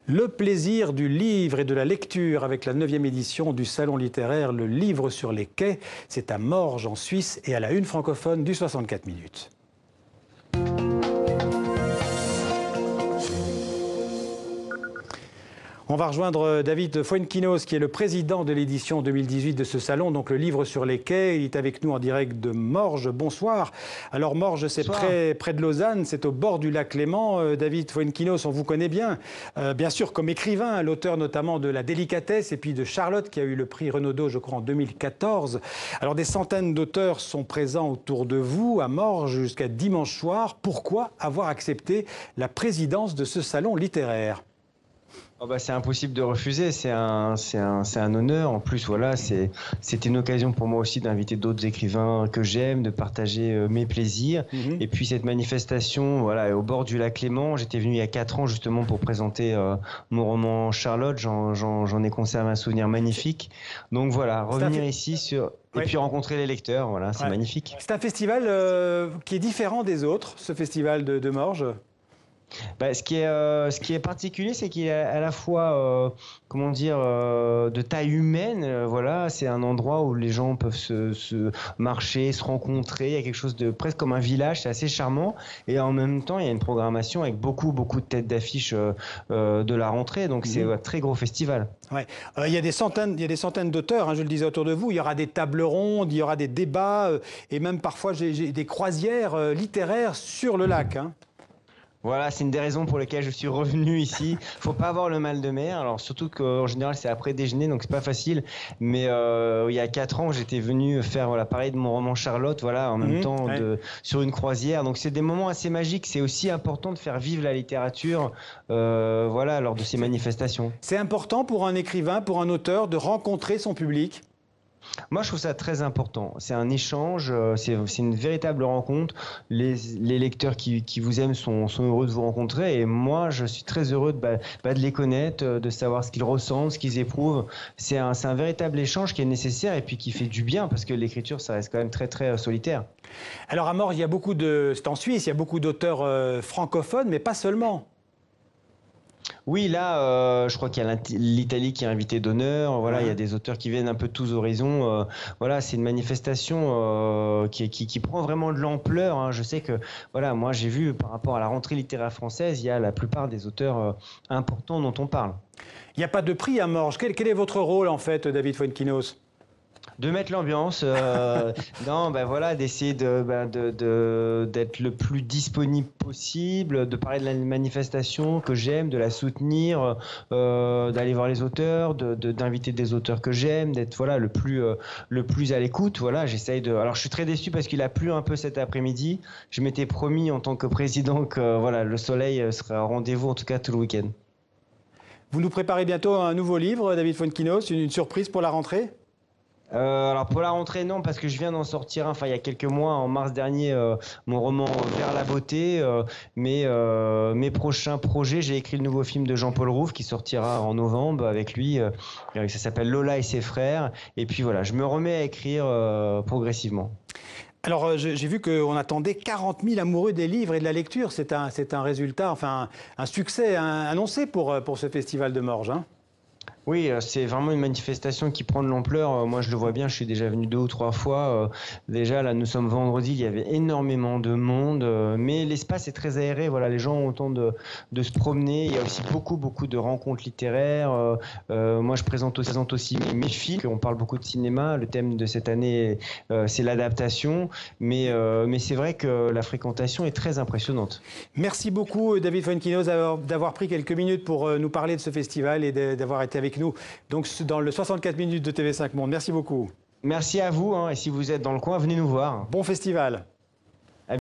Le plaisir du livre et de la lecture avec la 9e édition du Salon littéraire Le Livre sur les quais. C'est à Morges en Suisse et à la une francophone du 64 minutes. On va rejoindre David Fuenquinos, qui est le président de l'édition 2018 de ce salon, donc le livre sur les quais. Il est avec nous en direct de Morges. Bonsoir. Alors Morges, c'est près de Lausanne, c'est au bord du lac Léman. David Fuenquinos, on vous connaît bien. Bien sûr, comme écrivain, l'auteur notamment de La Délicatesse et puis de Charlotte, qui a eu le prix Renaudot, je crois, en 2014. Alors des centaines d'auteurs sont présents autour de vous, à Morges, jusqu'à dimanche soir. Pourquoi avoir accepté la présidence de ce salon littéraire ? Oh bah c'est impossible de refuser, c'est un honneur. En plus, voilà, c'était une occasion pour moi aussi d'inviter d'autres écrivains que j'aime, de partager mes plaisirs. Et puis cette manifestation, voilà, au bord du lac Léman, j'étais venu il y a 4 ans justement pour présenter mon roman Charlotte. J'en ai conservé un souvenir magnifique. Donc voilà, revenir ici sur... Et puis rencontrer les lecteurs, voilà, c'est magnifique. C'est un festival qui est différent des autres, ce festival de Morges. Bah, ce qui est particulier, c'est qu'il est à la fois, comment dire, de taille humaine. Voilà, c'est un endroit où les gens peuvent se marcher, se rencontrer. Il y a quelque chose de presque comme un village, c'est assez charmant. Et en même temps, il y a une programmation avec beaucoup de têtes d'affiche de la rentrée. Donc c'est un très gros festival. Ouais. Il y a des centaines d'auteurs, hein, je le disais autour de vous. Il y aura des tables rondes, il y aura des débats et même parfois j'ai des croisières littéraires sur le lac. Hein. Voilà, c'est une des raisons pour lesquelles je suis revenu ici. Faut pas avoir le mal de mer. Alors surtout qu'en général c'est après déjeuner, donc c'est pas facile. Mais il y a 4 ans, j'étais venu faire pareil de mon roman Charlotte, voilà, en même temps sur une croisière. Donc c'est des moments assez magiques. C'est aussi important de faire vivre la littérature, voilà, lors de ces manifestations. C'est important pour un écrivain, pour un auteur, de rencontrer son public. Moi, je trouve ça très important. C'est un échange, c'est une véritable rencontre. Les lecteurs qui vous aiment sont heureux de vous rencontrer. Et moi, je suis très heureux de les connaître, de savoir ce qu'ils ressentent, ce qu'ils éprouvent. C'est un véritable échange qui est nécessaire et puis qui fait du bien parce que l'écriture, ça reste quand même très solitaire. Alors à Morges, il y a beaucoup c'est en Suisse, il y a beaucoup d'auteurs francophones, mais pas seulement. Oui, là, je crois qu'il y a l'Italie qui est invitée d'honneur. Voilà, il y a des auteurs qui viennent un peu de tous horizons. Voilà, c'est une manifestation qui prend vraiment de l'ampleur. Hein. Je sais que, voilà, moi j'ai vu par rapport à la rentrée littéraire française, il y a la plupart des auteurs importants dont on parle. Il n'y a pas de prix à Morges. Quel est votre rôle en fait, David Fuenquinos ? De mettre l'ambiance, non, voilà, d'essayer d'être le plus disponible possible, de parler de la manifestation que j'aime, de la soutenir, d'aller voir les auteurs, d'inviter des auteurs que j'aime, d'être voilà le plus à l'écoute. Voilà, j'essaye de. Alors je suis très déçu parce qu'il a plu un peu cet après-midi. Je m'étais promis en tant que président que voilà le soleil serait au rendez-vous en tout cas tout le week-end. Vous nous préparez bientôt un nouveau livre, David Fuenquinos, une surprise pour la rentrée ? Alors pour la rentrée non, parce que je viens d'en sortir il y a quelques mois, en mars dernier, mon roman Vers la beauté, mais mes prochains projets, j'ai écrit le nouveau film de Jean-Paul Rouve qui sortira en novembre avec lui, ça s'appelle Lola et ses frères, et puis voilà, je me remets à écrire progressivement. Alors, j'ai vu qu'on attendait 40 000 amoureux des livres et de la lecture. C'est un résultat, enfin un succès annoncé pour ce festival de Morges. Hein. Oui, c'est vraiment une manifestation qui prend de l'ampleur. Moi, je le vois bien, je suis déjà venu 2 ou 3 fois. Déjà, là, nous sommes vendredi, il y avait énormément de monde. Mais l'espace est très aéré, voilà, les gens ont le temps de se promener. Il y a aussi beaucoup de rencontres littéraires. Moi, je présente aussi mes films. On parle beaucoup de cinéma. Le thème de cette année, c'est l'adaptation. Mais c'est vrai que la fréquentation est très impressionnante. Merci beaucoup, David Fuenquinos, d'avoir pris quelques minutes pour nous parler de ce festival et d'avoir été avec nous donc dans le 64 minutes de TV5 Monde. Merci beaucoup. Merci à vous, et si vous êtes dans le coin, venez nous voir. Bon festival.